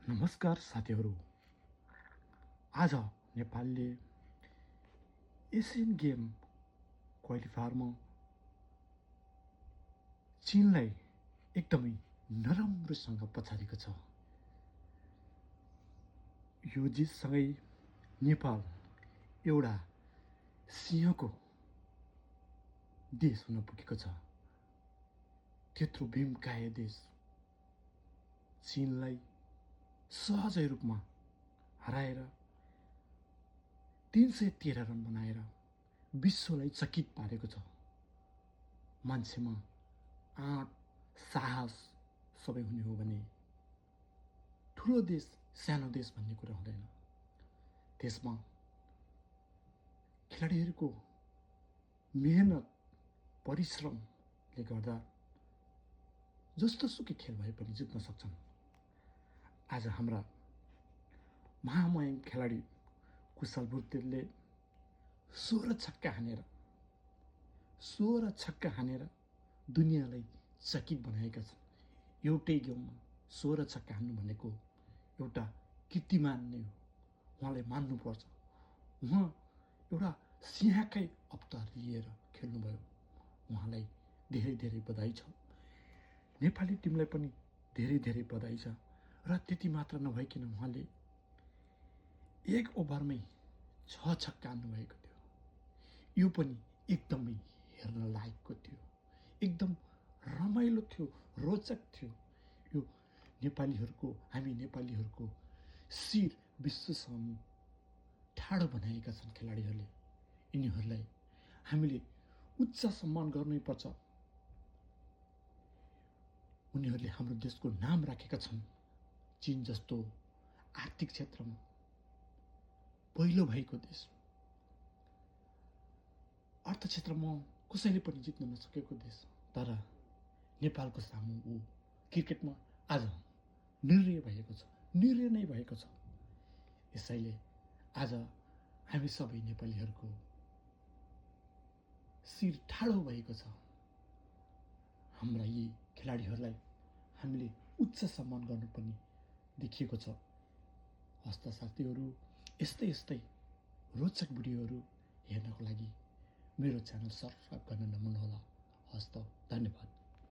नमस्कार साथीहरू। आज नेपालले एसियन गेम क्वालिफायरमा चीनलाई एकदमै नराम्रोसँग पछाडेको छ। यो जितसँगै नेपाल एउटा सिंहको देश हुन पुगेको छ। त्यत्रो भीमकाय देश चीनलाई सहजै रूपमा हराएर 313 रन बनाएर विश्वलाई चकित पारेको छ। मान्छेमा आँट, साहस सबै हुने हो भने ठुलो देश सानो देश भन्ने कुरा हुँदैन। त्यसमा खेलाडीहरूको मेहनत, परिश्रमले गर्दा जस्तो सुकै खेल भए पनि जित्न सक्छन्। आज हाम्रा महामहिम खेलाडी कुशल बुर्तेलले 16 छक्का हानेर दुनियाँलाई चकित बनाएका छन्। एउटै गेममा 16 छक्का हान्नु भनेको एउटा कीर्तिमान नै हो। उहाँलाई मान्नुपर्छ। उहाँ एउटा सिंहकै अवतार लिएर खेल्नुभयो। उहाँलाई धेरै धेरै बधाई छ। नेपाली टिमलाई पनि धेरै धेरै बधाई छ। र त्यति मात्र नभइकन उहाँले 1 ओभरमै 6 छक्का हान्नुभएको थियो। यो पनि एकदमै हेर्न लायकको थियो। एकदम रमाइलो थियो, रोचक थियो। यो हामी नेपालीहरूको शिर विश्वसम्म ठाडो बनाएका छन् खेलाडीहरूले। यिनीहरूलाई हामीले उच्च सम्मान गर्नै पर्छ। उनीहरूले हाम्रो देशको नाम राखेका छन्। चीन जस्तो आर्थिक क्षेत्रमा पहिलो भएको देश, अर्थ क्षेत्रमा कसैले पनि जित्न नसकेको देश, तर नेपालको सामु ऊ क्रिकेटमा आज निर्णय नै भएको छ। यसैले आज हामी सबै नेपालीहरूको शिर ठाडो भएको छ। हाम्रा यी खेलाडीहरूलाई हामीले उच्च सम्मान गर्नुपर्ने देखिएको छ। हस्त साथीहरू, यस्तै रोचक भिडियोहरू हेर्नको लागि मेरो च्यानल सब्सक्राइब गर्न नभुल्नुहोला। हस्त, धन्यवाद।